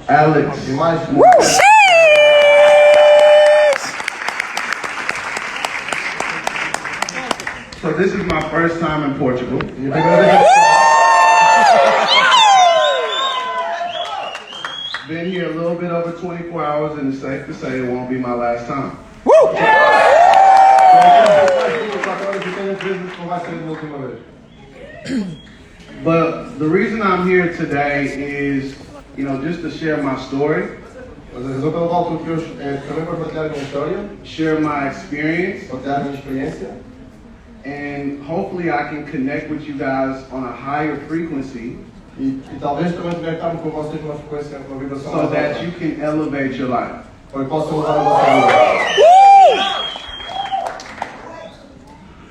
Alex. E mais So this is my first time in Portugal. Been here a little bit over 24 hours, and it's safe to say it won't be my last time. But the reason I'm here today is, just to share my story, Mas a razão pela qual estou aqui hoje é também para partilhar a minha história, share my experience, partilhar a minha experiência, and hopefully I can connect with you guys on a higher frequency e talvez também conectar-me com vocês numa frequência, numa vibração so mais that alta, you can elevate your life. para que possam mudar a vossa vida.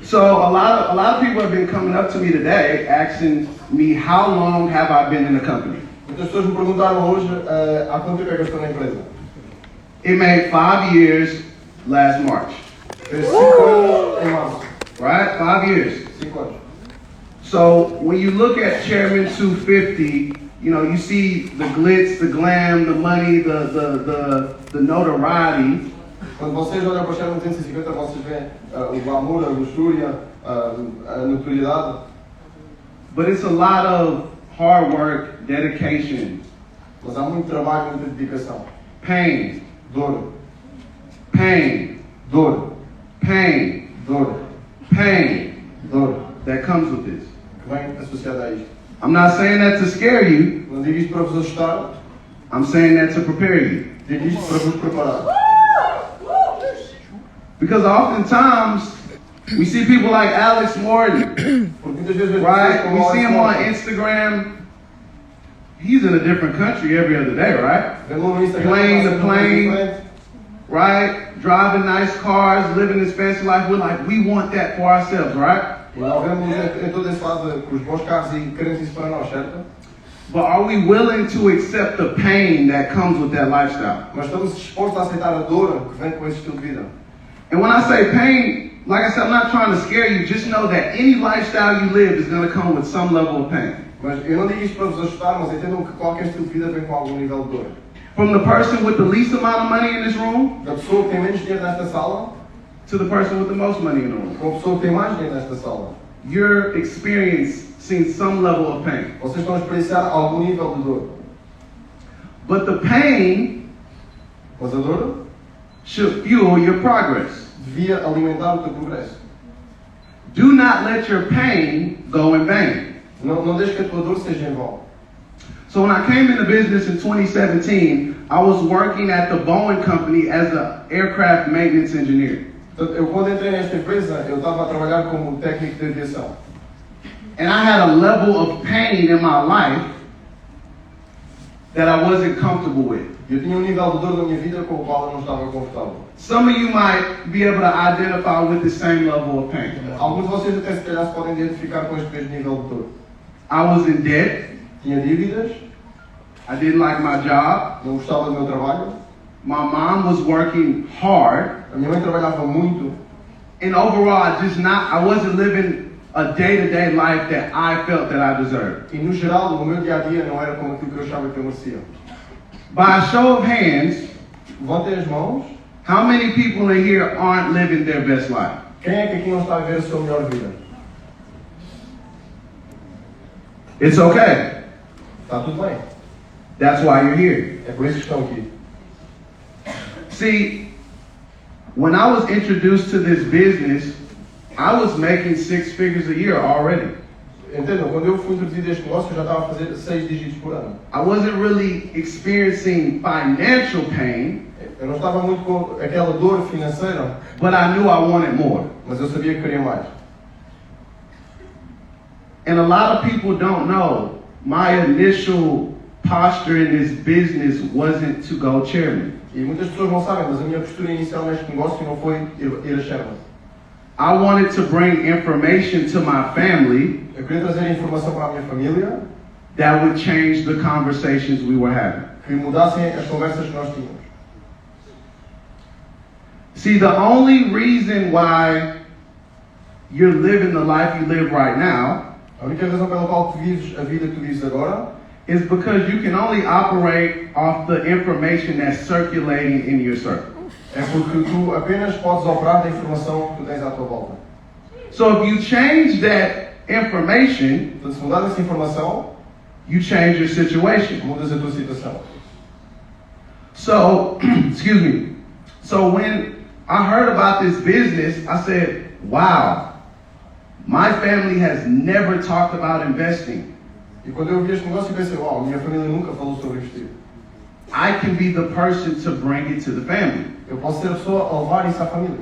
So a lot of people have been coming up to me today asking me how long have I been in the company. Muitas pessoas me perguntaram hoje há quanto tempo é que eu estou na empresa. It made 5 years last March. Fez 5 anos em março. Right? 5 years. 5 anos. So when you look at Chairman 250, you see the glitz, the glam, the money, the notoriety. Quando vocês olham para o Chairman 250, vocês veem o glamour, a luxúria, a notoriedade. But it's a lot of hard work, dedication, Mas há muito trabalho, muita dedicação. pain, Dor, pain, dor, pain, dor, pain dor, that comes with this. que vem associada a isto. I'm not saying that to scare you. Não digo isto para vos assustar, I'm saying that to prepare you. digo isto para vos preparar. Because oftentimes we see people like Alex Morton, Porque muitas vezes vemos pessoas right? como We o see Alex him on Morton. Instagram. He's in a different country every other day, right? Vemos no Instagram, Plane to passa plane. diferente. Right? Driving nice cars, living this fancy life. We're like, we want that for ourselves, right? E nós vemos em todo esse lado com os bons carros e queremos isso para nós, certo? But are we willing to accept the pain that comes with that lifestyle? Mas estamos dispostos a aceitar a dor que vem com esse estilo de vida. And when I say pain, like I said, I'm not trying to scare you. Just know that any lifestyle you live is going to come with some level of pain. Mas eu não digo isto para vos assustar, mas entendam que qualquer estilo de vida vem com algum nível de dor. From the person with the least amount of money in this room Da pessoa que tem menos dinheiro nesta sala, to the person with the most money in the room. com a pessoa que tem mais dinheiro nesta sala. You're experiencing some level of pain. Vocês estão a experienciar algum nível de dor. But the pain Mas a dor should fuel your progress. devia alimentar o teu progresso. Do not let your pain go in vain. Não deixes que a tua dor seja em vão. So when I came into business in 2017, I was working at the Boeing company as an aircraft maintenance engineer. Portanto, eu quando entrei nesta empresa, eu estava a trabalhar como técnico de aviação. And I had a level of pain in my life that I wasn't comfortable with. Eu tinha nível de dor na minha vida com o qual eu não estava confortável. Some of you might be able to identify with the same level of pain. Alguns de vocês até se calhar se podem identificar com este mesmo nível de dor. I was in debt. Tinha dívidas, I didn't like my job. não gostava do meu trabalho. My mom was working hard. A minha mãe trabalhava muito. And overall, I wasn't living a day-to-day life that I felt that I deserved. E no geral, o meu dia-a-dia não era como aquilo que eu achava que eu merecia. By a show of hands, Levantem as mãos. how many people in here aren't living their best life? Quem é que aqui não está a viver a sua melhor vida? It's okay. Está tudo bem. That's why you're here. É por isso que estão aqui. See, when I was introduced to this business, I was making 6 figures a year already. Entendam, quando eu fui introduzido a este negócio, eu já estava a fazer 6 dígitos por ano. I wasn't really experiencing financial pain, Eu não estava muito com aquela dor financeira, but I knew I wanted more. mas eu sabia que queria mais. And a lot of people don't know, my initial posture in this business wasn't to go chairman. E muitas pessoas não sabem, mas a minha postura inicial neste negócio não foi ir a chairman. I wanted to bring information to my family Eu queria trazer informação para a minha família that would change the conversations we were having. que mudassem as conversas que nós tínhamos. See, the only reason why you're living the life you live right now A única razão pela qual tu vives a vida que tu vives agora is because you can only operate off the information that's circulating in your circle. É porque tu apenas podes operar da informação que tu tens à tua volta. So if you change that information, Então, se mudares essa informação, you change your situation. mudas a tua situação. So, excuse me. So when I heard about this business, I said, wow, my family has never talked about investing. E quando eu vi este negócio, eu pensei, uau, minha família nunca falou sobre investir. I can be the person to bring it to the family. Eu posso ser a pessoa a levar isso à família.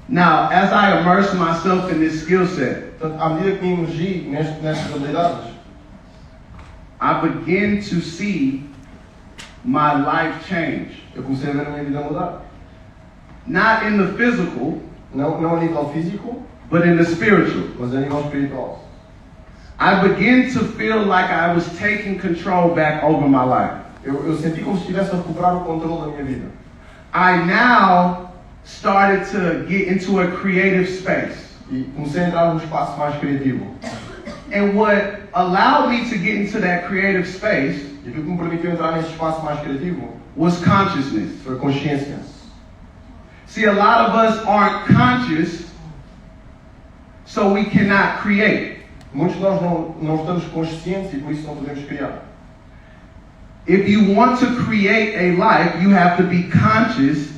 Now, as I immerse myself in this skill set, Portanto, à medida que me emergi nestas habilidades, I begin to see my life change. eu comecei a ver a minha vida mudar. Not in the physical, Não a nível físico, but in the spiritual. mas a nível espiritual. I begin to feel like I was taking control back over my life. Eu senti como se estivesse a recuperar o controle da minha vida. I now started to get into a creative space. E comecei a entrar num espaço mais criativo. And what allowed me to get into that creative space E aquilo que me permitiu entrar nesse espaço mais criativo was consciousness. foi a consciência. See, a lot of us aren't conscious, so we cannot create. Muitos de nós não estamos conscientes e por isso não podemos criar. If you want to create a life, you have to be conscious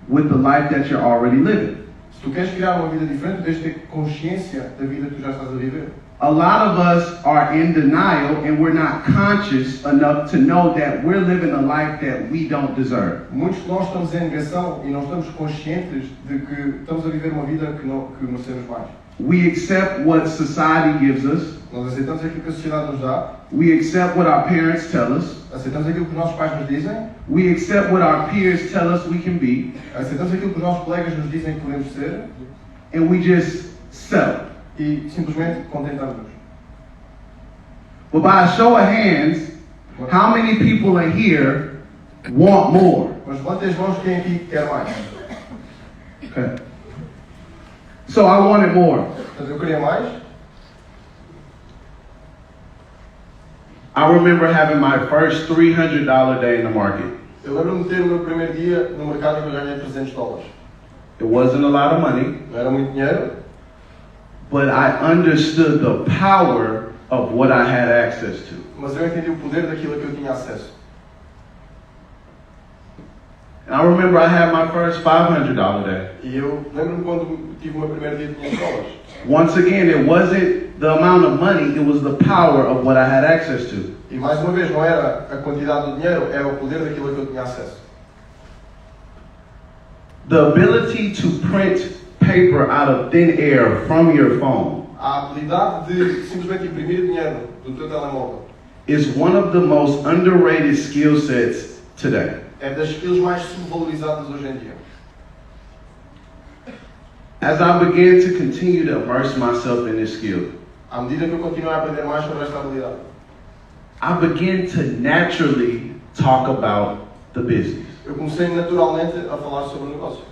with the life that you're already living. Se tu queres criar uma vida diferente, tens de ter consciência da vida que tu já estás a viver. A lot of us are in denial and we're not conscious enough to know that we're living a life that we don't deserve. Muitos de nós estamos em negação e não estamos conscientes de que estamos a viver uma vida que merecemos mais. We accept what society gives us. Nós aceitamos aquilo que a sociedade nos dá, We accept what our parents tell us. aceitamos aquilo que os nossos pais nos dizem, We accept what our peers tell us we can be. aceitamos aquilo que os nossos colegas nos dizem que podemos ser And we just settle. e simplesmente contentamos-nos. But by a show of hands, how many people are here want more? Mas levante as mãos quem aqui quer mais. Okay. So I wanted more. Portanto, eu queria mais. I remember having my first $300 day in the market. Eu lembro-me de ter o meu primeiro dia no mercado em que eu ganhei $300. It wasn't a lot of money, Não era muito dinheiro, but I understood the power of what I had access to. mas eu entendi o poder daquilo a que eu tinha acesso. And I remember I had my first $500 day. E eu lembro-me quando tive o meu primeiro dia de $500. Once again, it wasn't the amount of money, it was the power of what I had access to. E mais uma vez, não era a quantidade do dinheiro, era o poder daquilo a que eu tinha acesso. The ability to print paper out of thin air from your phone A habilidade de simplesmente imprimir dinheiro do teu telemóvel is one of the most underrated skill sets today. é das skills mais subvalorizadas hoje em dia. As I began to continue to immerse myself in this skill, À medida que eu continuo a aprender mais sobre esta habilidade, I began to naturally talk about the business. eu comecei naturalmente a falar sobre o negócio.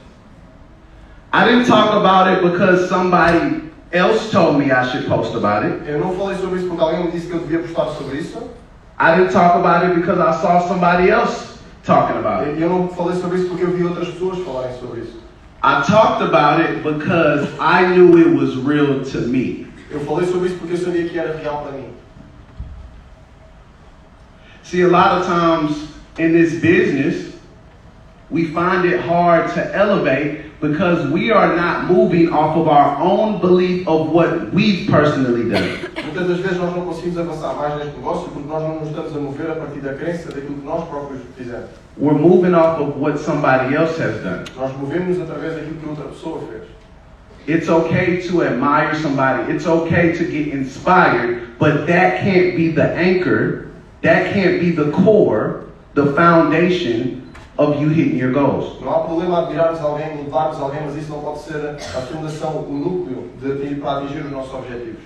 I didn't talk about it because somebody else told me I should post about it. Eu não falei sobre isso porque alguém me disse que eu devia postar sobre isso. I didn't talk about it because I saw somebody else talking about it. Eu não falei sobre isso porque eu vi outras pessoas falarem sobre isso. I talked about it because I knew it was real to me. Eu falei sobre isso porque eu sabia que era real para mim. See, a lot of times in this business, we find it hard to elevate because we are not moving off of our own belief of what we've personally done. Muitas das vezes nós não conseguimos avançar mais neste negócio porque nós não nos estamos a mover a partir da crença daquilo que nós próprios fizemos. We're moving off of what somebody else has done. Nós movemos através daquilo que outra pessoa fez. It's okay to admire somebody. It's okay to get inspired, but that can't be the anchor. That can't be the core, the foundation of you hitting your goals. Não há problema admirarmos alguém, louvarmos alguém, mas isso não pode ser a fundação, o núcleo para atingir os nossos objetivos.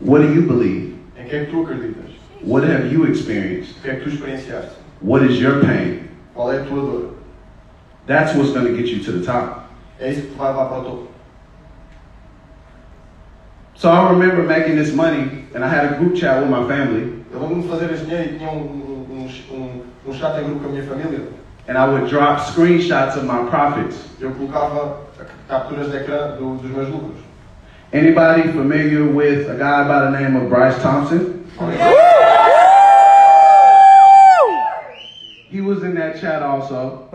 What do you believe? Em que é que tu acreditas? What have you experienced? O que é que tu experienciaste? What is your pain? Qual é a tua dor? That's what's going to get you to the top. É isso que te vai levar para o topo. So I remember making this money, and I had a group chat with my family, Eu lembro-me de fazer este dinheiro e tinha um chat em grupo com a minha família. and I would drop screenshots of my profits. Eu colocava capturas de ecrã dos meus lucros. Anybody familiar with a guy by the name of Thompson? He was in that chat also,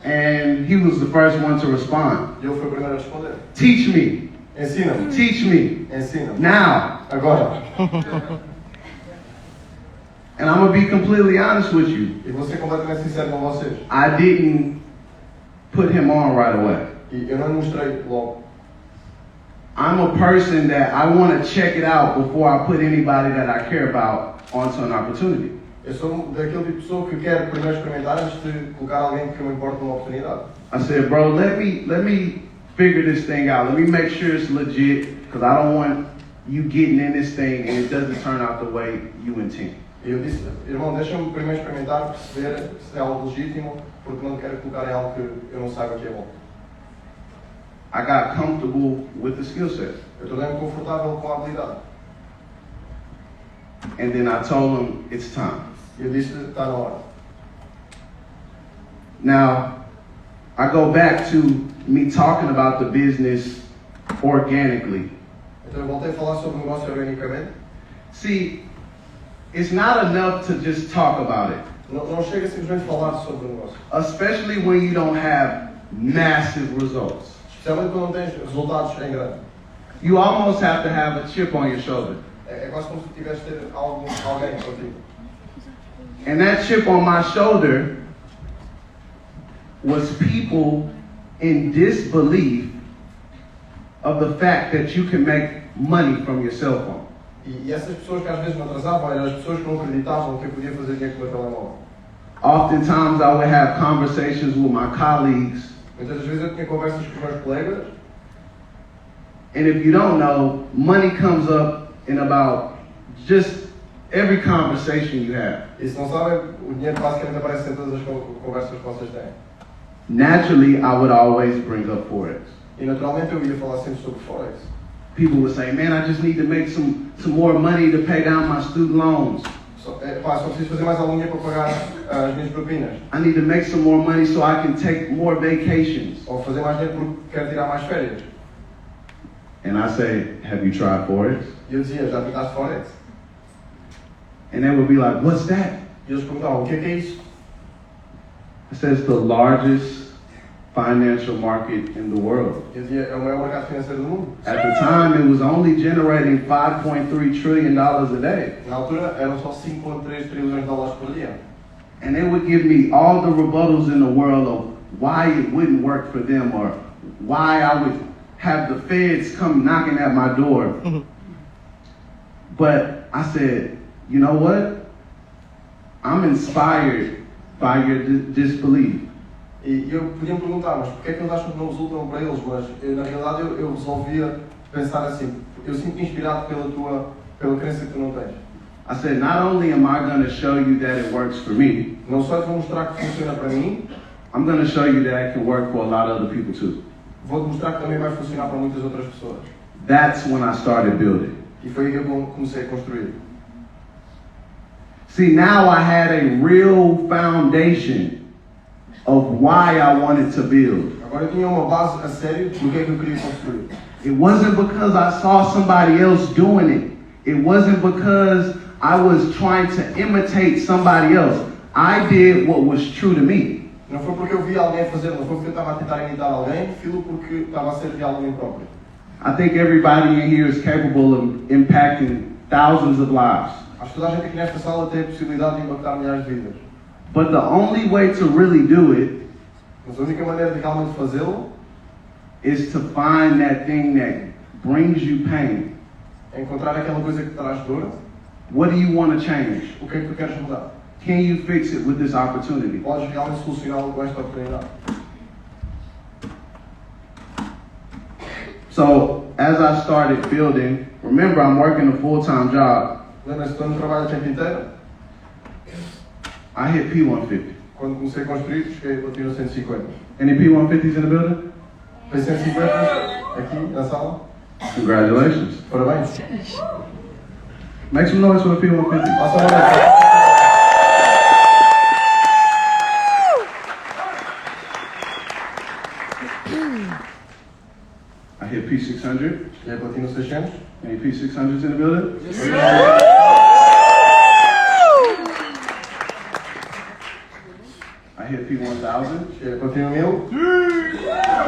and he was the first one to respond. E ele foi o primeiro a responder. Teach me, Ensina-me. teach me, Ensina-me. now. Agora. And I'm gonna be completely honest with you. E vou ser completamente sincero com vocês. I didn't put him on right away. E eu não lhe mostrei logo. I'm a person that I want to check it out before I put anybody that I care about onto an opportunity. Eu sou daquele tipo de pessoa que quer primeiro experimentar antes de colocar alguém que eu me importe numa oportunidade. I said, bro, let me figure this thing out. Let me make sure it's legit, because I don't want you getting in this thing and it doesn't turn out the way you intend. E eu disse, irmão, deixa-me primeiro experimentar, perceber se é algo legítimo, porque não quero colocar em algo que eu não saiba que é bom. I got comfortable with the skill set. Eu tornei-me confortável com a habilidade. And then I told him, it's time. E eu disse, está na hora. Now, I go back to me talking about the business organically. Então eu voltei a falar sobre o negócio organicamente. See, it's not enough to just talk about it, Não chega simplesmente a falar sobre o negócio. especially when you don't have massive results. Especialmente quando não tens resultados em grande. You almost have to have a chip on your shoulder. É quase como se tivesse de ter alguém contigo. And that chip on my shoulder was people in disbelief of the fact that you can make money from your cell phone. E essas pessoas que às vezes me atrasavam eram as pessoas que não acreditavam que eu podia fazer dinheiro com o meu telemóvel. Oftentimes I would have conversations with my colleagues, Muitas das vezes eu tinha conversas com os meus colegas. and if you don't know, money comes up in about just every conversation you have. E se não sabem, o dinheiro basicamente aparece em todas as conversas que vocês têm. Naturally, I would always bring up Forex. E naturalmente eu ia falar sempre sobre Forex. People would say, man, I just need to make some more money to pay down my student loans. Só preciso fazer mais algum dinheiro para pagar as minhas propinas. I need to make some more money so I can take more vacations. Ou fazer mais dinheiro porque quero tirar mais férias. And I say, have you tried Forex? E eu dizia, já tentaste Forex? And they would be like, what's that? E eles perguntavam, o que é isso? I said, it's the largest financial market in the world. Eu dizia, é o maior mercado financeiro do mundo. At the time, it was only generating $5.3 trillion a day. Na altura eram só 5,3 trilhões de dólares por dia. And they would give me all the rebuttals in the world of why it wouldn't work for them or why I would have the feds come knocking at my door. But I said, you know what? I'm inspired by your disbelief. E eu podia me perguntar, mas porquê é que eles acham que não resultam para eles? Mas na realidade eu resolvia pensar assim, eu sinto-me inspirado pela crença que tu não tens. I said, not only am I going to show you that it works for me, Não só te vou mostrar que funciona para mim, I'm going to show you that it can work for a lot of other people too. vou-te mostrar que também vai funcionar para muitas outras pessoas. That's when I started building. E foi aí que eu comecei a construir. See, now I had a real foundation of why I wanted to build. Agora eu tinha uma base a sério do que é que eu queria construir. It wasn't because I saw somebody else doing it. It wasn't because I was trying to imitate somebody else. I did what was true to me. Não foi porque eu vi alguém fazer, não foi porque eu estava a tentar imitar alguém, filo porque estava a ser real a mim próprio. I think everybody in here is capable of impacting thousands of lives. Acho que toda a gente aqui nesta sala tem a possibilidade de impactar milhares de vidas. But the only way to really do it Mas a única maneira de realmente fazê-lo is to find that thing that brings you pain. é encontrar aquela coisa que te traz dor. What do you want to change? O que é que tu queres mudar? Can you fix it with this opportunity? Podes realmente solucioná-lo com esta oportunidade. So, as I started building, remember I'm working a full-time job. Lembra-se, estou no trabalho o tempo inteiro. I hit P150. Quando comecei a construir, cheguei a bater no 150. Any P150s in the building? Tem 150 aqui na sala? Congratulations. Parabéns. Make some noise for the P150. Faça uma noite. I hit P600. E a Platino 600. Any P600s in the building? I hit P1000. E a Platino 1000.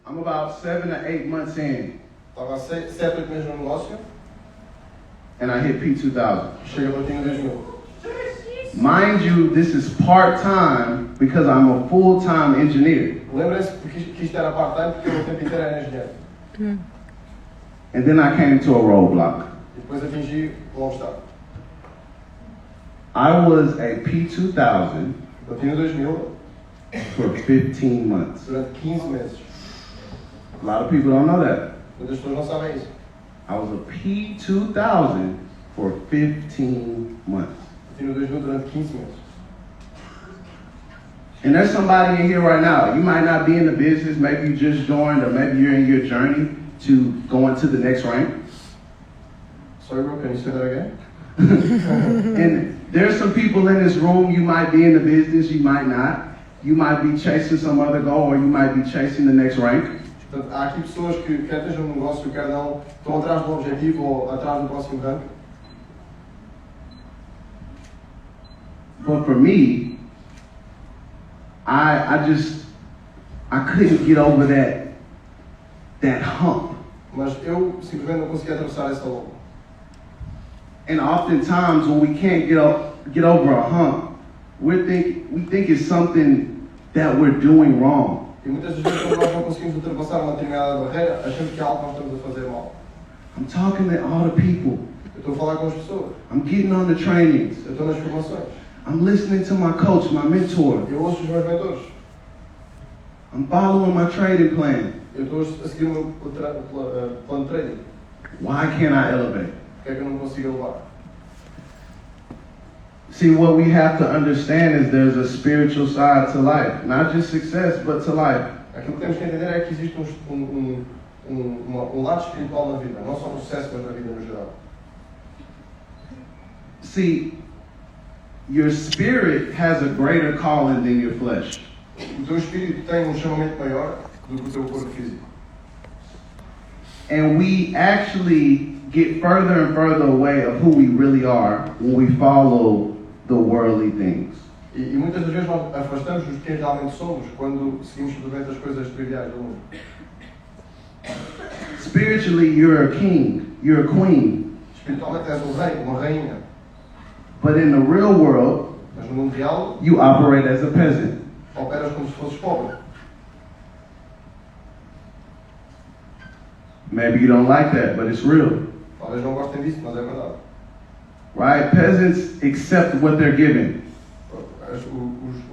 I'm about 7 to 8 months in, Estava há 7, 8 meses no negócio. and I hit P2000. Chega a Platino 2000. Mind you, this is part-time because I'm a full-time engineer. Lembrem-se que isto era part-time porque eu o tempo inteiro era engenheiro. And then I came to a roadblock. E depois atingi um obstáculo. I was a P2000 Platino 2000 for 15 months. durante 15 meses. A lot of people don't know that. Muitas pessoas não sabem isso. I was a P2000 for 15 months. Platino 2000 durante 15 meses. And there's somebody in here right now. You might not be in the business, maybe you just joined, or maybe you're in your journey to going to the next rank. Sorry bro, can you say that again? And there's some people in this room, you might be in the business, you might not. You might be chasing some other goal, or you might be chasing the next rank. Portanto, há aqui pessoas que quer estejam no negócio, quer não, estão atrás do objetivo ou atrás do próximo rank. But for me, I couldn't get over that hump. Mas eu simplesmente não conseguia atravessar essa logo. And oftentimes when we can't get over a hump, we think it's something that we're doing wrong. E muitas das vezes quando nós não conseguimos ultrapassar uma determinada barreira, achamos que é algo que nós estamos a fazer mal. I'm talking to all the people. Eu estou a falar com as pessoas, I'm getting on the trainings. eu estou nas formações, I'm listening to my coach, my mentor. eu ouço os meus mentores, I'm following my trading plan. eu estou a seguir o meu plano de trading. Why can't I elevate? Porque é que eu não consigo elevar? See, what we have to understand is there's a spiritual side to life. Not just success, but to life. Aquilo que temos que entender é que existe um lado espiritual na vida, não só no sucesso, mas na vida no geral. See, your spirit has a greater calling than your flesh. O teu espírito tem chamamento maior do que o teu corpo físico. And we actually get further and further away of who we really are when we follow the worldly things. E muitas das vezes nós afastamos-nos de quem realmente somos quando seguimos simplesmente as coisas triviais do mundo. Spiritually, you're a king, you're a queen. Espiritualmente és um rei, uma rainha. But in the real world, Mas no mundo real, you operate as a peasant. operas como se fosses pobre. Maybe you don't like that, but it's real. Talvez não gostem disso, mas é verdade. Right? Peasants accept what they're given.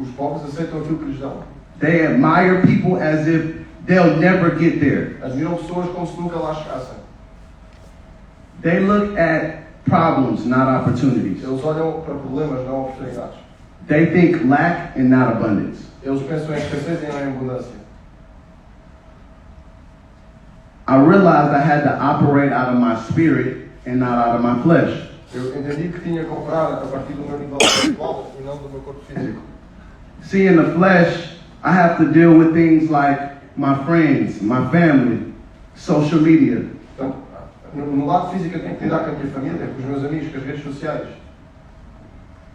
Os pobres aceitam aquilo que lhes dão. They admire people as if they'll never get there. Admiram pessoas como se nunca lá chegassem. They look at problems, not opportunities. Eles olham para problemas, não oportunidades. They think lack and not abundance. Eles pensam em escassez e não em abundância. I realized I had to operate out of my spirit and not out of my flesh. Eu entendi que tinha que operar a partir do meu nível espiritual e não do meu corpo físico. See, in the flesh, I have to deal with things like my friends, my family, social media. Portanto, no lado físico eu tenho que lidar com a minha família, com os meus amigos, com as redes sociais.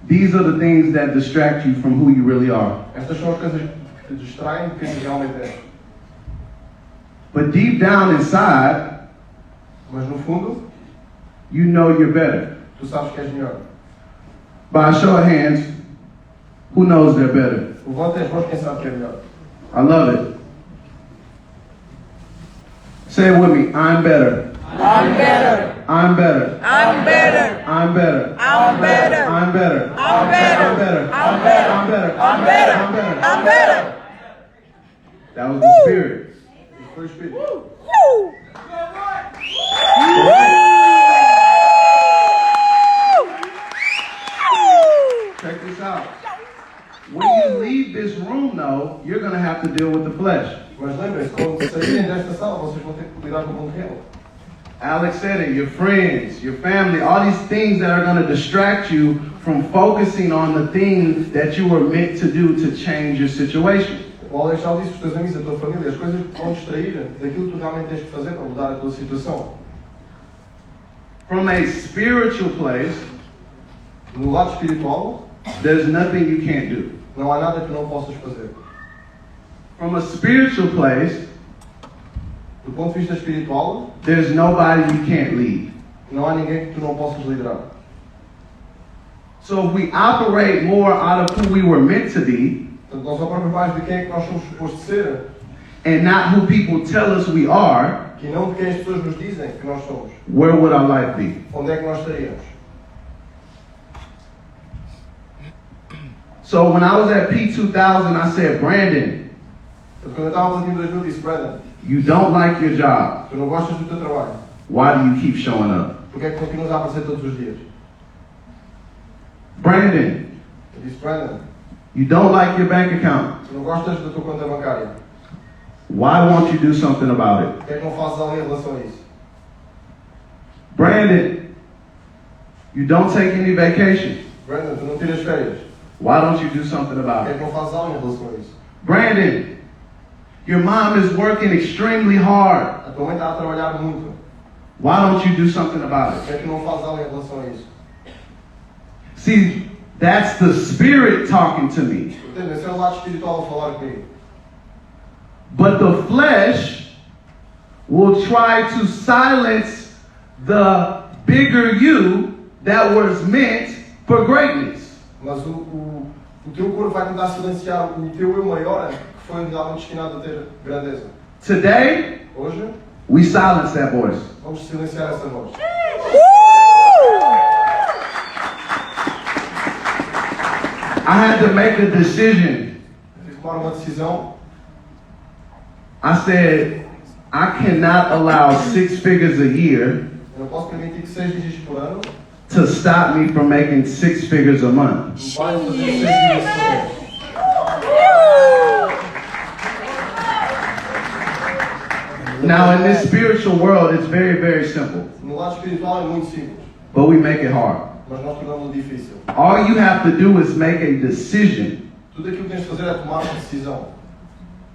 These are the things that distract you from who you really are. Estas são as coisas que te distraem de quem tu realmente és. But deep down inside, Mas no fundo, you know you're better. tu sabes que és melhor. By a show of hands, who knows they're better? Levanta as mãos quem sabe que é melhor. I love it. Say it with me. I'm better. I'm better. I'm better. I'm better. I'm better. I'm better. I'm better. I'm better. I'm better. I'm better. I'm better. I'm better. I'm better. I'm better. That was the spirit. Isso foi o Espírito. Woo! Check this out. know, you're going to have to deal with the flesh. Mas lembrem-se, quando saírem desta sala, vocês vão ter que lidar com o mundo real. Alex said it, your friends, your family, all these things that are going to distract you from focusing on the thing that you were meant to do to change your situation. O Alex já disse, os teus amigos, a tua família, as coisas que vão distrair daquilo que tu realmente tens que fazer para mudar a tua situação. From a spiritual place, No lado espiritual, there's nothing you can't do. não há nada que não possas fazer. From a spiritual place, Do ponto de vista espiritual, there's nobody you can't lead. não há ninguém que tu não possas liderar. So if we operate more out of who we were meant to be, Portanto, nós operamos mais de quem é que nós somos supostos ser, and not who people tell us we are, que não de quem as pessoas nos dizem que nós somos. where would our life be? Onde é que nós estaríamos? So when I was at P2000, I said, Branden, Portanto, quando eu estava no time 2000, disse, Branden, you don't like your job. tu não gostas do teu trabalho. Why do you keep showing up? Porque é que continuas a aparecer todos os dias? Branden, Eu disse, Branden, you don't like your bank account. tu não gostas da tua conta bancária. Why won't you do something about it? Por que é que não fazes algo em relação a isso? Branden, you don't take any vacation. Branden, tu não tiras férias. Why don't you do something Por about que é it? que não fazes algo em relação a isso? Branden, your mom is working extremely hard. A tua mãe está a trabalhar muito. Why don't you do something about Por it? que é que não fazes algo em relação a isso? See, that's the spirit talking to me. Entende? Esse é o lado espiritual a falar comigo. But the flesh will try to silence the bigger you that was meant for greatness. Mas o teu corpo vai tentar silenciar o teu eu maior, que foi realmente destinado a ter grandeza. Today, Hoje, we silence that voice. vamos silenciar essa voz. I had to make a decision. Tive que tomar uma decisão. I said, I cannot allow 6 figures a year Eu não posso permitir que 6 dígitos por ano to stop me from making 6 figures a month. me parem de fazer 6 dígitos por mês. Now, in this spiritual world, it's very, very simple, No lado espiritual é muito simples, but we make it hard. mas nós tornamos difícil. All you have to do is make a decision, Tudo aquilo que tens de fazer é tomar uma decisão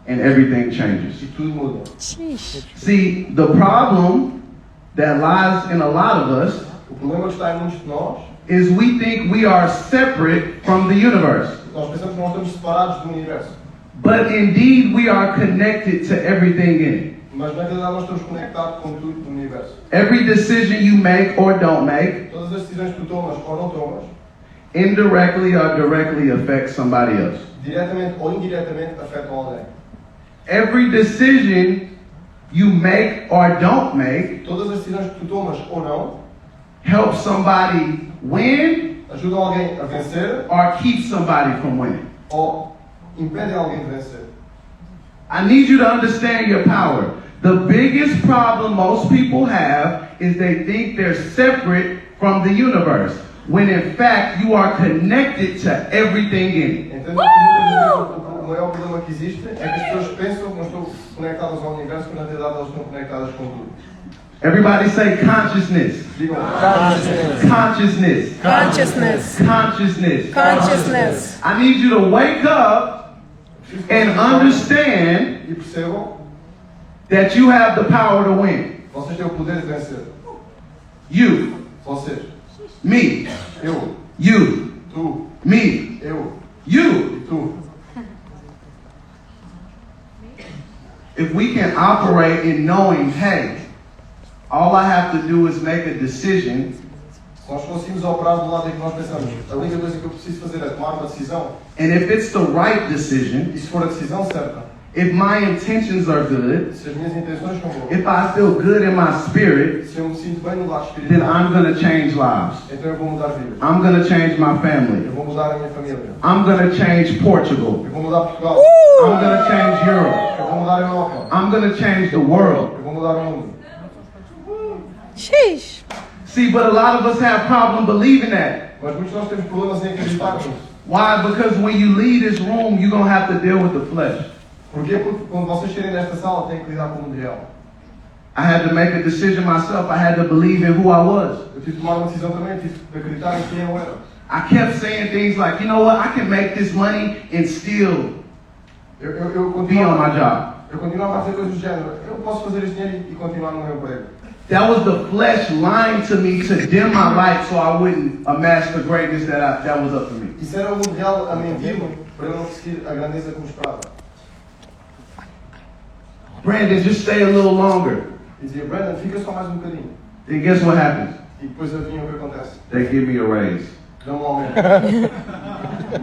and everything changes. e tudo muda. See, the problem that lies in a lot of us O problema que está em muitos de nós, is we think we are separate from the universe. nós pensamos que nós estamos separados do universo. But indeed, we are connected to everything in it. Mas na realidade nós estamos conectados com tudo do universo. Every decision you make or don't make Todas as decisões que tu tomas ou não tomas, indirectly or directly affects somebody else. diretamente ou indiretamente afetam alguém. Every decision you make or don't make Todas as decisões que tu tomas ou não, helps somebody win ajudam alguém a vencer or keep somebody from winning. ou impedem alguém de vencer. I need you to understand your power. The biggest problem most people have is they think they're separate from the universe, when in fact you are connected to everything in it. Entende? O maior problema que existe é que as pessoas pensam que não estão conectadas ao universo, quando na realidade elas estão conectadas com tudo. Everybody say consciousness. Digam, Consciousness. Consciousness. Consciousness. Consciousness. I need you to wake up and understand e percebam, that you have the power to win. vocês têm o poder de vencer. You, Vocês, me, eu, you, tu, me, eu you. e tu. If we can operate in knowing, hey, all I have to do is make a decision, Se nós conseguimos operar do lado em que nós pensamos, a única coisa que eu preciso fazer é tomar uma decisão, and if it's the right decision, e se for a decisão certa, if my intentions are good, se as minhas intenções são boas, if I feel good in my spirit, se eu me sinto bem no lado then espiritual, I'm going to change lives. então eu vou mudar vidas. I'm going to change my family. Eu vou mudar a minha família. I'm going to change Portugal. Eu vou mudar Portugal. I'm going to change Europe. Eu vou mudar a Europa. I'm going to change the world. Eu vou mudar o mundo. Sheesh. See, but a lot of us have problem believing that. Mas muitos de nós temos problemas em acreditar nisso. Why? Because when you leave this room, you're going to have to deal with the flesh. Porquê? Porque quando vocês saírem desta sala, têm que lidar com o mundo real. I had to make a decision myself. I had to believe in who I was. Eu tive de tomar uma decisão também, tive de acreditar em quem eu era. I kept saying things like, you know what, I can make this money and still be on my job. Eu continuava a fazer coisas do género. Eu posso fazer esse dinheiro e continuar no meu emprego. That was the flesh lying to me to dim my light so I wouldn't amass the greatness that was up for me. Isso era o mundo real a mentir-me para eu não conseguir a grandeza que me esperava. Branden, just stay a little longer. E dizia, Branden, fica só mais um bocadinho. Then guess what happens? E depois adivinha o que acontece. They give me a raise. Dão um aumento.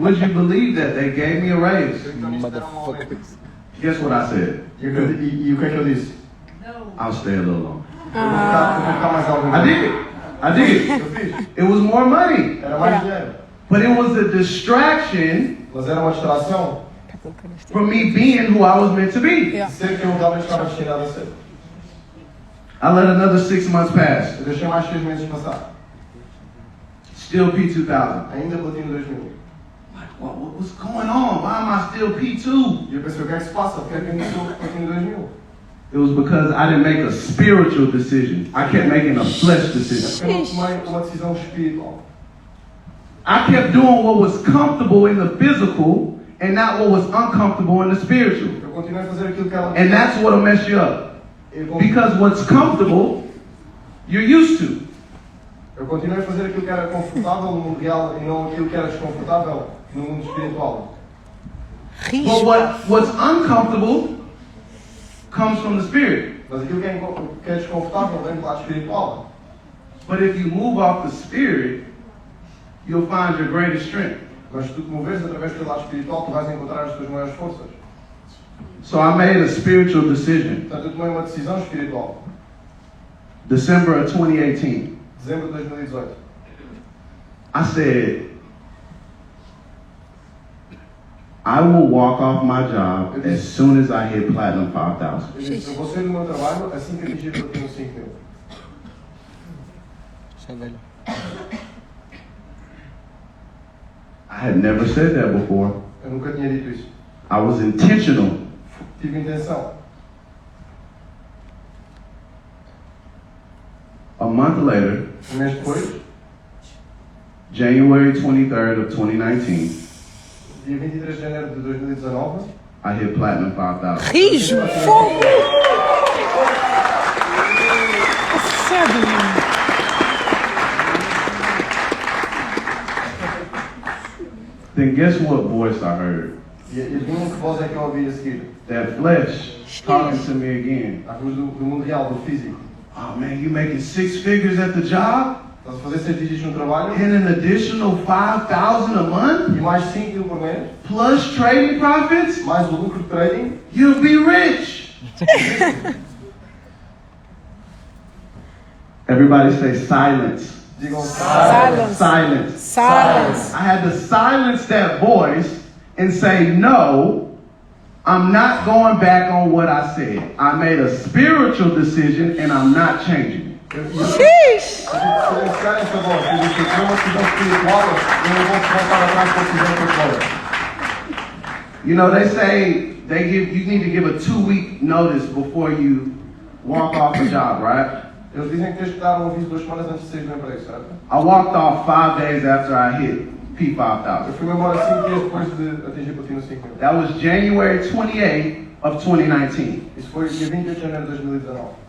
Would you believe that they gave me a raise? Então isto era um aumento. Guess what I said? E o que é que eu disse? I'll stay a little longer. Eu vou ficar mais algum I tempo. did. Eu fiz. It was more money. Era mais dinheiro. But it was a distraction Mas era uma distração from me being who I was meant to be. de ser quem eu realmente estava destinado a ser. I let another 6 months pass. Eu deixei mais 6 meses passar. Still P2000. Ainda platino 2000. Like, what's going on? Why am I still P2? E eu pensei, o que é que se passa? Porque é que eu não sou platino 2000? It was because I didn't make a spiritual decision. I kept making a flesh decision. Eu não tomei uma decisão espiritual. I kept doing what was comfortable in the physical and not what was uncomfortable in the spiritual. Eu continuei a fazer aquilo que ela And that's what'll mess you up. Because what's comfortable, you're used to. Eu continuei a fazer aquilo que era confortável no mundo real e não aquilo que era desconfortável no mundo espiritual. But what's uncomfortable comes from the spirit. Mas aquilo que é desconfortável vem do lado espiritual. But if you move off the spirit, you'll find your greatest strength. Mas se tu te moveres através do lado espiritual, tu vais encontrar as tuas maiores forças. So I made a spiritual decision. Portanto, eu tomei uma decisão espiritual. December of 2018. Dezembro de 2018. I said, I will walk off my job as soon as I hit platinum 5,000. Eu disse, eu vou sair do meu trabalho assim que atingir o platino 5.000. I had never said that before. Eu nunca tinha dito isso. I was intentional. Tive intenção. A month later, Mês depois, January 23rd of 2019, dia 23 de janeiro de 2019, I hit platinum 5,000. Rijo, fogo. Sério, mano. Then guess what voice I heard? e adivinham que voz é que eu ouvi a seguir? That flesh talking to me again. A voz do mundo real, do físico. Oh man, you making 6 figures at the job? Estás a fazer 6 dígitos no trabalho And an additional 5,000 a month? e mais 5.000 por mês, Plus trading profits? mais o lucro de trading, You'll be rich. Everybody say silence. digam Silence. Silence. Silence. I had to silence that voice and say, no, I'm not going back on what I said. I made a spiritual decision and I'm not changing. Xiii. silenciar essa voz. Eu disse, eu uma decisão espiritual, eu não vou voltar atrás para a decisão espiritual. You know, they say you need to give a 2-week notice before you walk off a job, right? Eles dizem que tens que dar um aviso 2 semanas antes de sair do emprego, certo? I walked off 5 days after I hit Eu P5,000. fui-me embora 5 dias depois de atingir o platino 5.000. That was January 28th of 2019. Isso foi dia 28 de janeiro de 2019.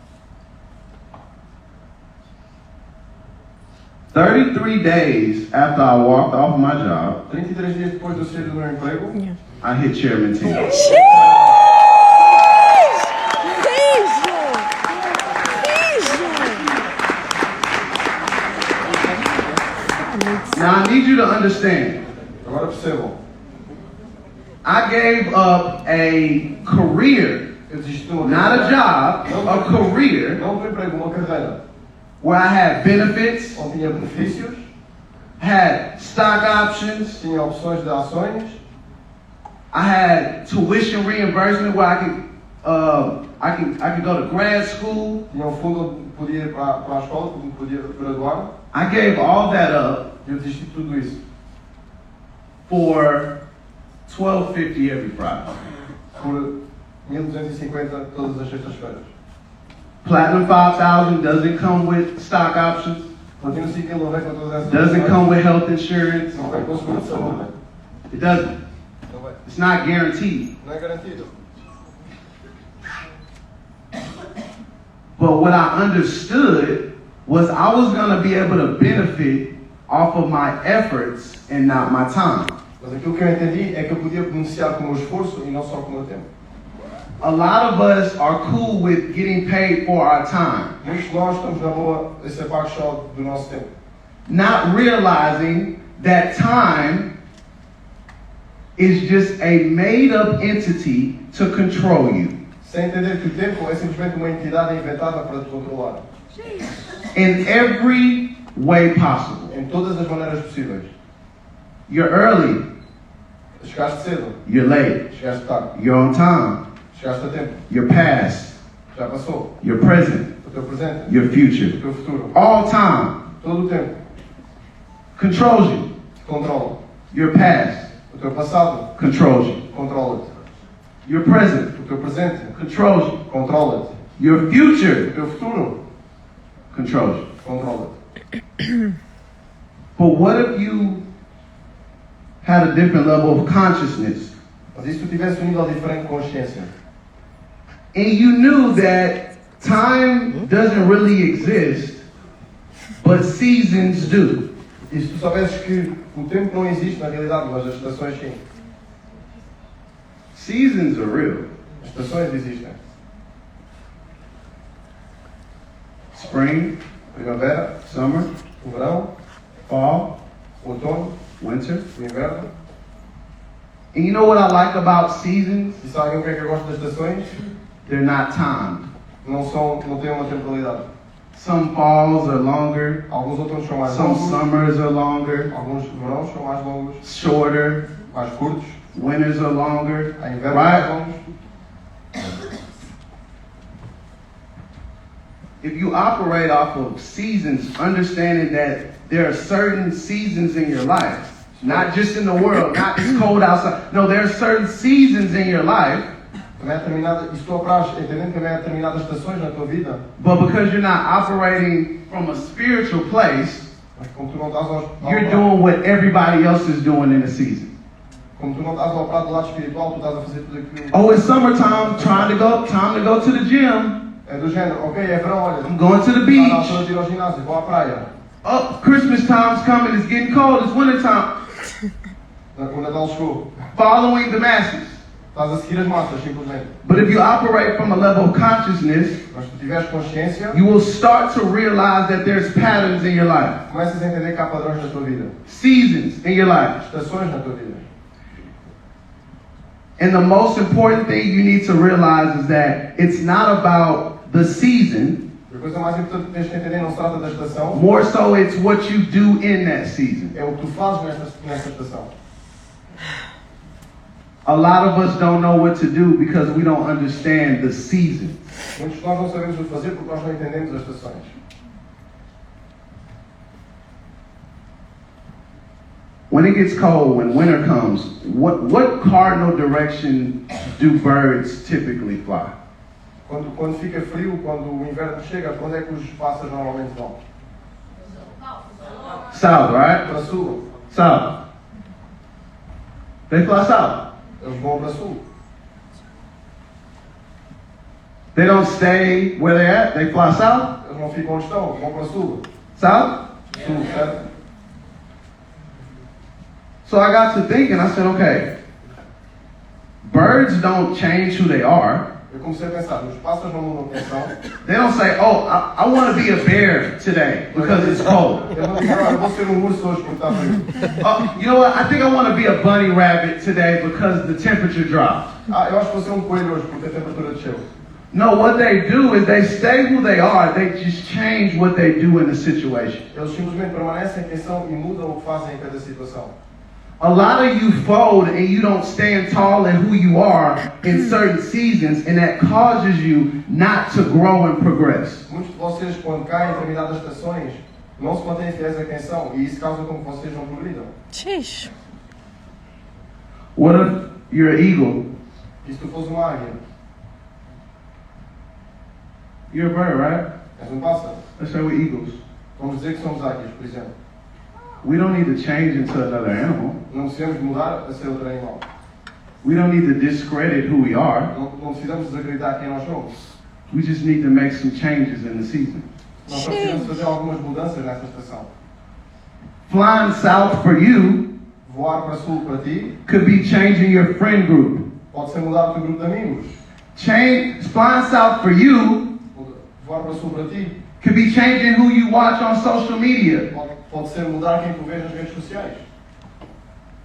33 days after I walked off my job, 33 dias depois de eu sair do meu emprego, I hit Chairman 10. Rijo. Now I need you to understand. agora percebam, I gave up a career, eu desisti de uma not a carreira, job, a career não de um emprego, uma carreira, where I had benefits, onde tinha benefícios, had stock options, tinha opções de ações, I had tuition reimbursement where I could go to grad school. tinha um fundo onde podia ir para a escola, onde podia graduar, I gave all that up e eu desisti de tudo isso. for $12.50 every Friday. Por 1.250 todas as sextas-feiras. Platinum 5000 doesn't come with stock options, Platino 5000 não vem com todas essas doesn't opções. come with health insurance. Não vem com seguro de saúde. It doesn't. Não vem. It's not guaranteed. Não é garantido. But what I understood was I was going to be able to benefit off of my efforts and not my time. Mas aquilo que eu entendi é que eu podia beneficiar com o meu esforço e não só com o meu tempo. A lot of us are cool with getting paid for our time, Muitos de nós estamos na boa a ser pagos só do nosso tempo. not realizing that time is just a made-up entity to control you. Sem entender que o tempo é simplesmente uma entidade inventada para te controlar. In every way possible. Em todas as maneiras possíveis. You're early, Chegaste cedo, you're late. chegaste tarde, You're on time, chegaste a tempo, you're past, já passou. you're present, O teu presente, your o future. teu futuro. All time Todo o tempo controls you. te controla. Your past O teu passado controls you. controla-te. Your present O teu presente controls you. controla-te. Your O future teu futuro controls you. controla-te. But what if you had a different level of consciousness Mas e se tu tivesse um nível diferente de consciência? and you knew that time doesn't really exist, but seasons do? E se tu soubesses que o tempo não existe na realidade, mas as estações sim. Seasons are real. As estações existem. Spring, Primavera, summer, o verão, fall, o outono, winter. o inverno. And you know what I like about seasons? E sabem o que é que eu gosto das estações? They're not timed. Não têm uma temporalidade. Some falls are longer, Alguns outonos são mais some longos, summers are longer, alguns verões são mais longos, shorter, mais curtos, winters are longer, há invernos mais right? longos. If you operate off of seasons, understanding that there are certain seasons in your life, not just in the world, not it's cold outside. No, there are certain seasons in your life, Também há determinada, e se tu operas entendendo que também há determinadas estações na tua vida, but because you're not operating from a spiritual place, mas como tu não estás you're doing what everybody else is doing in the season. como tu não estás a operar do lado espiritual, tu estás a fazer tudo aquilo. Oh, it's summertime, time to go to the gym. É do género, ok, é verão, olha, I'm going to the está na altura beach. de ir ao ginásio, vou à praia. Oh, Christmas time's coming, it's getting cold, it's winter time. O Natal chegou. Following the masses. Estás a seguir as massas, simplesmente. But if you operate from a level of consciousness, Mas se tu tiveres consciência, you will start to realize that there's patterns in your life, começas a entender que há padrões na tua vida. seasons in your life. Estações na tua vida. And the most important thing you need to realize is that it's not about the season, A coisa mais importante que tens que entender não se trata da estação, more so it's what you do in that season. é o que tu fazes nessa estação. A lot of us don't know what to do because we don't understand the season. Muitos de nós não sabemos o que fazer porque nós não entendemos as estações. When it gets cold, when winter comes, what cardinal direction do birds typically fly? Quando fica frio, quando o inverno chega, para onde é que os pássaros normalmente vão? South, right? Para sul. South. They fly south. Eles vão para sul. They don't stay where they're at. They fly south. Eles não ficam onde estão, vão para sul. South. Sul, certo? So I got to thinking, I said, okay, birds don't change who they are. Eu comecei a pensar, os pássaros não mudam quem são. They don't say, oh, I want to be a bear today because it's cold. Eu não digo, eu vou ser um urso hoje porque está frio. Oh, you know what? I think I want to be a bunny rabbit today because the temperature dropped. Eu acho que vou ser um coelho hoje porque a temperatura desceu. No, what they do is they stay who they are. They just change what they do in the situation. Eles simplesmente permanecem quem são e mudam o que fazem em cada situação. A lot of you fold and you don't stand tall in who you are in certain seasons, and that causes you not to grow and progress. Muitos de vocês, quando caem em determinadas estações, não se mantêm fiéis a quem são e isso causa com que vocês não progridam. Sheesh. What if you're an eagle? E se tu fores uma águia? You're a bird, right? És um pássaro. Let's say we're eagles. Vamos dizer que somos águias, por exemplo. We don't need to change into another animal. Não precisamos mudar a ser outro animal. We don't need to discredit who we are. Não precisamos desacreditar quem nós somos. We just need to make some changes in the season. Nós só precisamos fazer algumas mudanças nessa estação. Flying south for you Voar para sul para ti could be changing your friend group. pode ser mudar o teu grupo de amigos. Flying south for you Voar para sul para ti could be changing who you watch on social media. pode ser mudar quem tu vês nas redes sociais.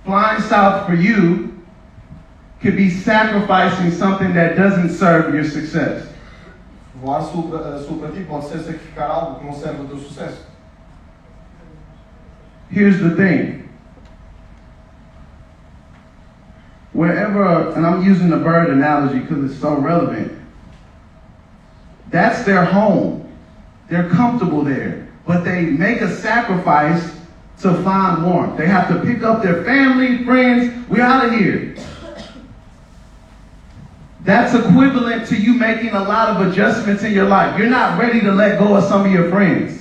Flying south for you could be sacrificing something that doesn't serve your success. Voar sul para ti pode ser sacrificar algo que não serve ao teu sucesso. Here's the thing. Wherever, and I'm using the bird analogy because it's so relevant, that's their home. They're comfortable there, but they make a sacrifice to find warmth. They have to pick up their family, friends, we're out of here. That's equivalent to you making a lot of adjustments in your life. You're not ready to let go of some of your friends.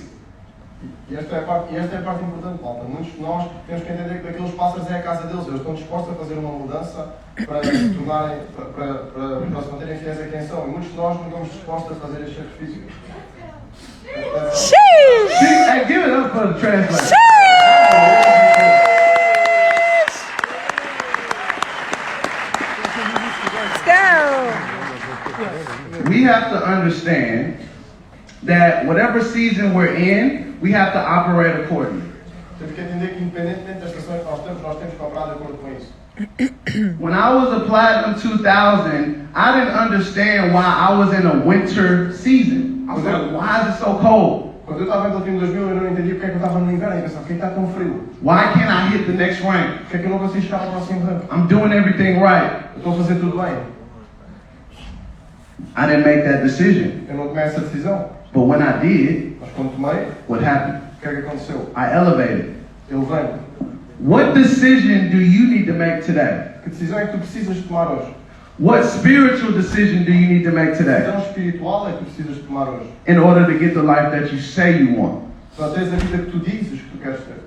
E esta é a parte importante, malta. Muitos de nós temos que entender que aqueles pássaros é a casa deles. Eles estão dispostos a fazer uma mudança para se tornarem, para se manterem fiéis a quem são. E muitos de nós não estamos dispostos a fazer este sacrifício. Hey, give it up for the translator. Let's go. We have to understand that whatever season we're in, we have to operate accordingly. Temos que entender que independentemente das estações que nós temos que operar de acordo com isso. When I was a Platinum 2000, I didn't understand why I was in a winter season. I was like, why is it so cold? Quando eu estava em Platinum 2000, eu não entendia porque é que eu estava no inverno. Eu pensava, por que está tão frio? Why can't I hit the next rank? Por que é que eu não consigo chegar ao próximo rank? I'm doing everything right. Eu estou a fazer tudo bem. I didn't make that decision. Eu não tomei essa decisão. But when I did, Mas quando tomei, what happened? o que é que aconteceu? I elevated. Eu venho. What decision do you need to make today? Que decisão é que tu precisas de tomar hoje? What spiritual decision do you need to make Que today decisão espiritual é que tu precisas de tomar hoje? in order to get the life that you say you want? Para teres a vida que tu dizes que tu queres ter.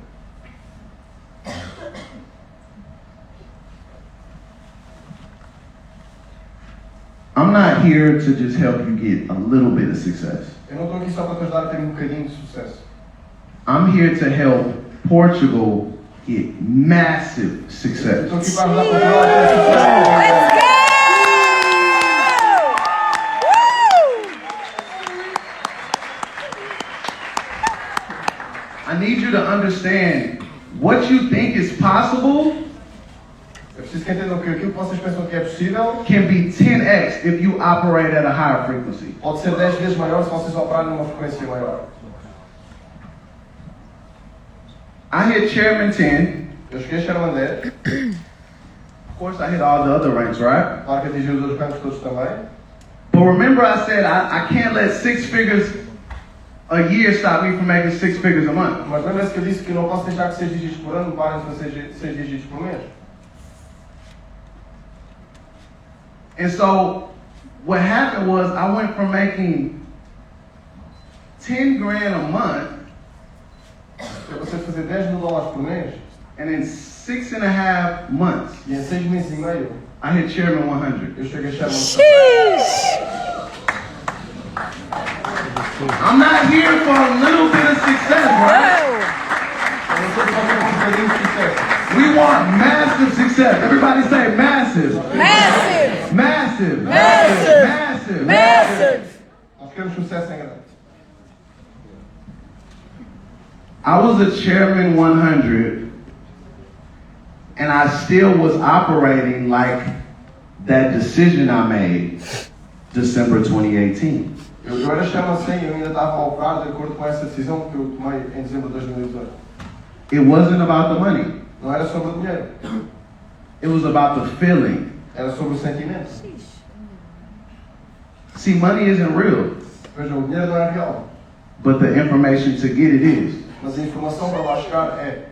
I'm not here to just help you get a little bit of success. Eu não estou aqui só para te ajudar a ter um bocadinho de sucesso. I'm here to help Portugal get massive success. Estou aqui para ajudar Portugal a ter sucesso. Let's go. I need you to understand what you think is possible Eu preciso que entendam que aquilo que vocês pensam que é possível can be 10x if you operate at a higher frequency. pode ser 10 vezes maior se vocês operarem numa frequência maior. I hit Chairman 10. Eu cheguei a Sherman 10, Of course, I hit all the other ranks, right? claro que atingi os outros rankos todos também. But remember I said I can't let 6 figures a year stop me from making 6 figures a month. Mas lembra-se que eu disse que eu não posso deixar que 6 dígitos por ano parem de fazer 6 dígitos por mês. And so what happened was I went from making 10 grand a month Eu passei a fazer 10 mil dólares por mês and in 6.5 months e em 6 meses e meio I hit Chairman 100. eu cheguei a Sherman. Sheesh. I'm not here for a little bit of success, right? Whoa. Eu não estou a fazer um bocadinho de sucesso. We want massive success. Everybody say massive. Massive. Massive. Massive. Massive. Massive. Nós queremos sucesso em grande. I was a Chairman 100 and I still was operating like that decision I made December 2018. Eu era Sherman 100 e eu ainda estava a operar de acordo com essa decisão que eu tomei em dezembro de 2018. It wasn't about the money. Não era sobre o dinheiro, It was about the feeling. era sobre o sentimento. See, money isn't real, Vejam, o dinheiro não é real, but the information to get it is. mas a informação para lá chegar é.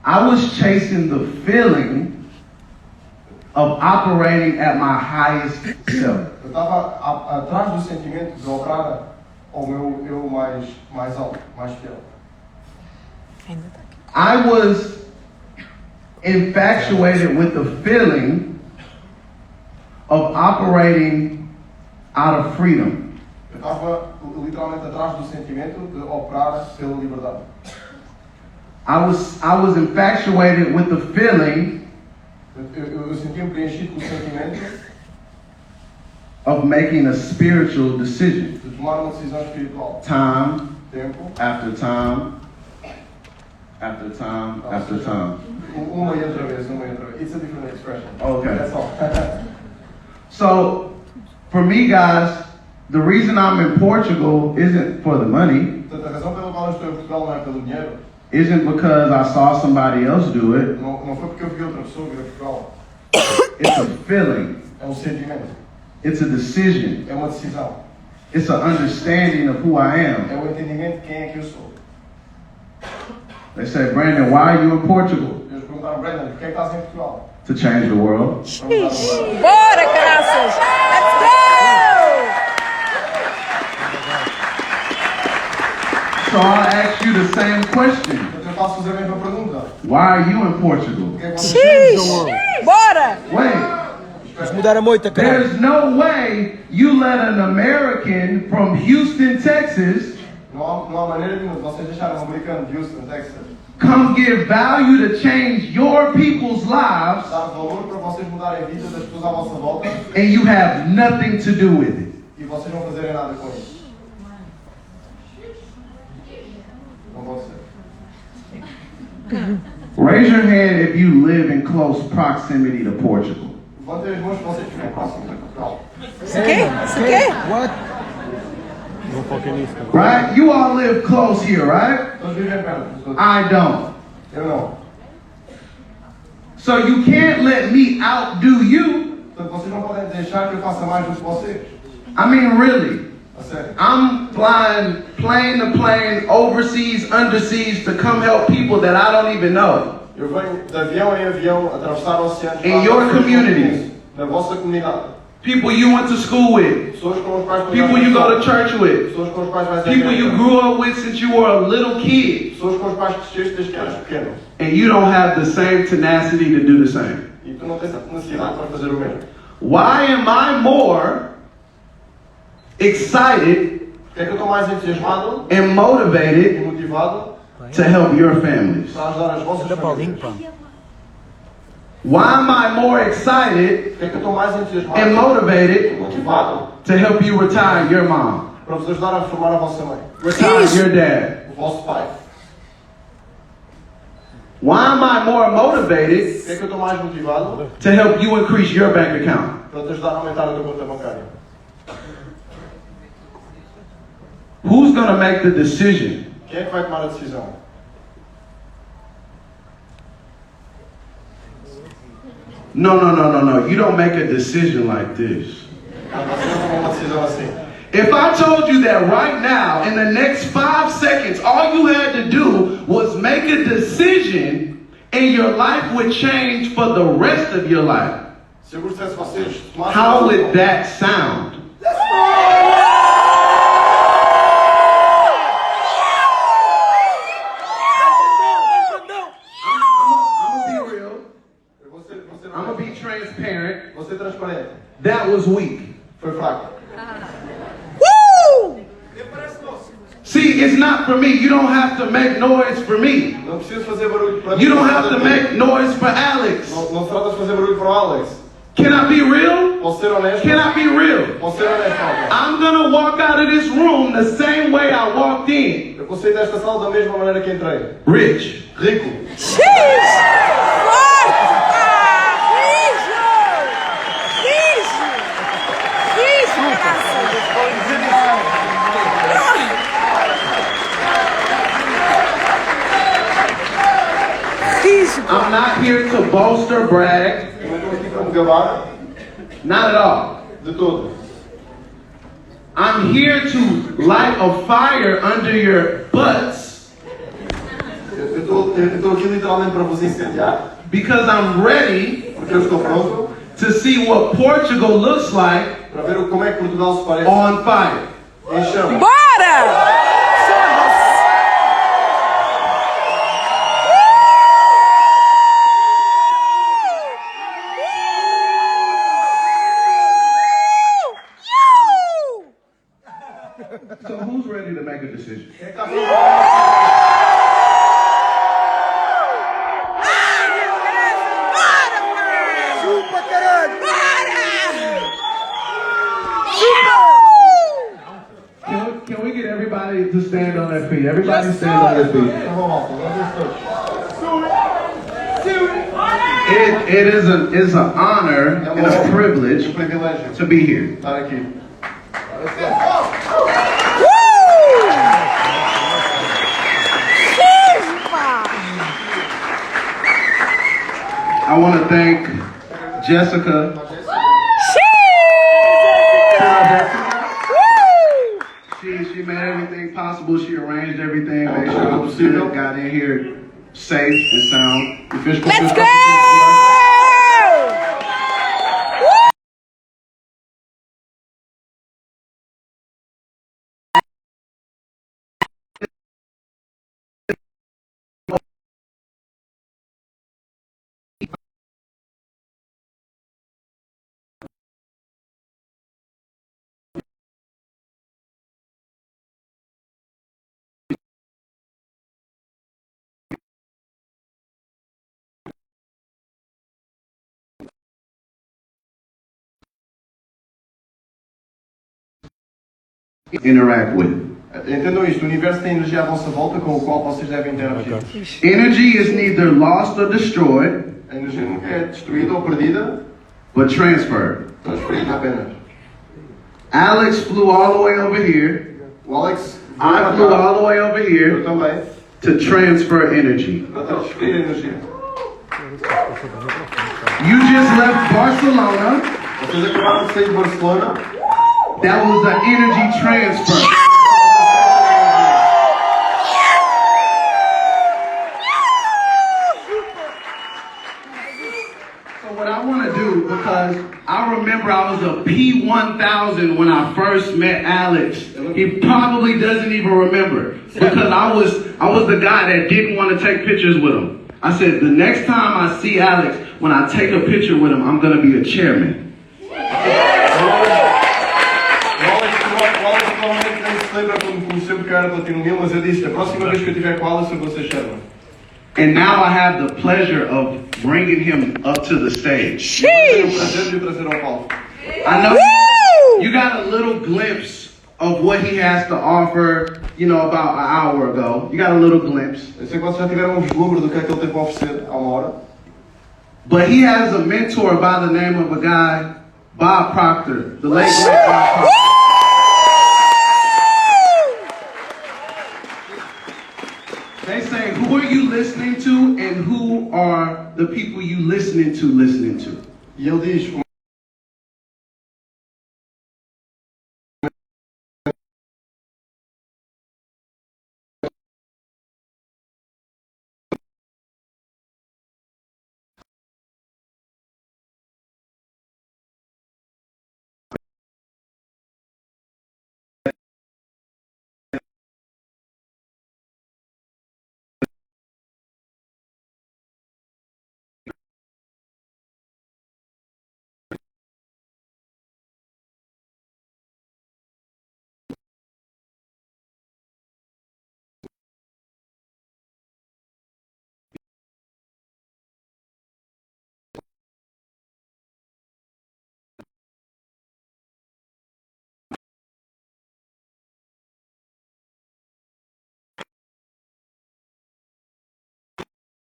I was chasing the feeling of operating at my highest self. Eu estava atrás do sentimento de operar ao meu eu mais alto, mais fiel. I was infatuated with the feeling of operating out of freedom. Eu estava literalmente atrás do sentimento de operar pela liberdade. I was infatuated with the feeling Eu sentia-me preenchido com o sentimento of making a spiritual decision. de tomar uma decisão espiritual. Time Tempo, after time after time after time. uma e outra vez, uma e outra vez. It's a different expression. Okay. That's all. So, for me, guys, the reason I'm in Portugal isn't for the money, Portanto, a razão pela qual eu estou em Portugal não é pelo dinheiro. isn't because I saw somebody else do it. Não foi porque eu vi outra pessoa vir a Portugal. It's a feeling. É um sentimento. It's a decision. É uma decisão. It's an understanding of who I É am. o entendimento de quem é que eu sou. They say, Branden, why are you in Portugal? Eles perguntaram, Branden, porquê é que estás em Portugal? To change the world. Bora, caraças! Let's go! So I'll ask you the same question. Então eu faço fazer a mesma pergunta. Why are you in Portugal? Porquê é que vocês X! Bora! Wait, Mudaram muito, cara. there's no way you let an American from Houston, Texas, não há maneira nenhuma de vocês deixarem um americano de Houston, Texas, come give value to change your people's lives, dar valor para vocês mudarem a vida das pessoas à vossa volta and you have nothing to do with it. e vocês não fazerem nada com isso. Não pode ser. Raise your hand if you live in close proximity to Portugal. Levantem as mãos se vocês estiverem próximos de Portugal. Isso aqui? Isso aqui? What? Right? You all live close here, right? Todos vivem perto. Todos. I don't. Eu não. So you can't let me outdo you. Portanto, vocês não podem deixar que eu faça mais do que vocês. I mean, really. A sério. I'm flying plane to plane, overseas, underseas, to come help people that I don't even know. Eu venho de avião em avião, atravessar oceanos. In your communities. Na vossa comunidade. People you went to school with. Pessoas com os quais tu People vais you à go to escola. church with. Pessoas com os quais vais à People you igreja. grew up with since you were a little kid. Pessoas com os quais cresceste desde que eras pequeno. And you don't have the same tenacity to do the same. E tu não tens a necessidade para fazer o mesmo. Why am I more excited Porque é que eu estou mais entusiasmado and e motivated motivado to help your families? para ajudar as vossas Da Paulinho, famílias? pá. Why am I more excited Porque é que eu estou mais entusiasmado and e motivated motivado to help you retire your mom, para vos ajudar a reformar a vossa mãe, retire your dad? o vosso pai? Why am I more motivated Porque é que eu estou mais motivado to help you increase your bank account? para te ajudar a aumentar a tua conta bancária? Who's going to make the decision? Quem é que vai tomar a decisão? No. You don't make a decision like this. Não, vocês não tomam uma decisão assim. If I told you that right now, in the next 5 seconds, all you had to do was make a decision and your life would change for the rest of your life, Se eu dissesse vocês tomassem how uma would decisão, that sound? I'm gonna be real. I'm gonna be transparent. Vou ser transparente. That was weak. Foi fraco. Woo! See, it's not for me. You don't have to make noise for me. Não preciso fazer barulho para mim. You don't have to make noise for Alex. Não se trata de fazer barulho para o Alex. Can I be real? Posso ser honesto? Can I be real? Posso ser honesto, Alex? I'm gonna walk out of this room the same way I walked in. Eu vou sair desta sala da mesma maneira que entrei. Rich. Rico. X! Forte! X, caraças! I'm not here to boast or brag. Eu não estou aqui para me gabar Not at all. de todo. I'm here to light a fire under your butts Eu estou estou aqui literalmente para vos incendiar, because I'm ready porque eu estou pronto to see what Portugal looks like para ver como é que Portugal se parece on fire. em chama. Bora! So who's ready to make a decision? Quem é que está pronto? Chupa, caralho! Can we get everybody to stand on their feet? Everybody stand on their feet. Então vamos lá, vamos todos. It is an honor and a privilege Um privilégio to be here. estar aqui. I want to thank Jessica. She made everything possible. She arranged everything, made sure I was here, got in here safe and sound. Let's go! Interact with. Entendam isto, o universo tem energia à vossa volta com o qual vocês devem interagir. Energy is neither lost or destroyed, A energia nunca é destruída ou perdida, but transferred. transferida apenas. Alex flew all the way over here. O Alex I flew all the way over eu here também, to transfer energy. para transferir energia. You just left Barcelona. Vocês acabaram de sair de Barcelona, That was an energy transfer. So what I want to do, because I remember I was a P1000 when I first met Alex. He probably doesn't even remember because I was the guy that didn't want to take pictures with him. I said, the next time I see Alex, when I take a picture with him, I'm going to be a chairman. O Alex provavelmente nem se lembra quando conheceu porque eu era Platino 1000, mas eu disse, a próxima vez que eu estiver com o Alex eu vou ser Sherman. And now I have the pleasure of bringing him up to the stage. Tenho o prazer de o trazer ao palco. I know you got a little glimpse of what he has to offer, about an hour ago. You got a little glimpse. Eu sei que vocês já tiveram um vislumbre do que é que ele tem para oferecer há uma hora. But he has a mentor by the name of a guy, Bob Proctor, the late great Bob Proctor. They say, who are you listening to and who are the people you listening to? E ele diz, o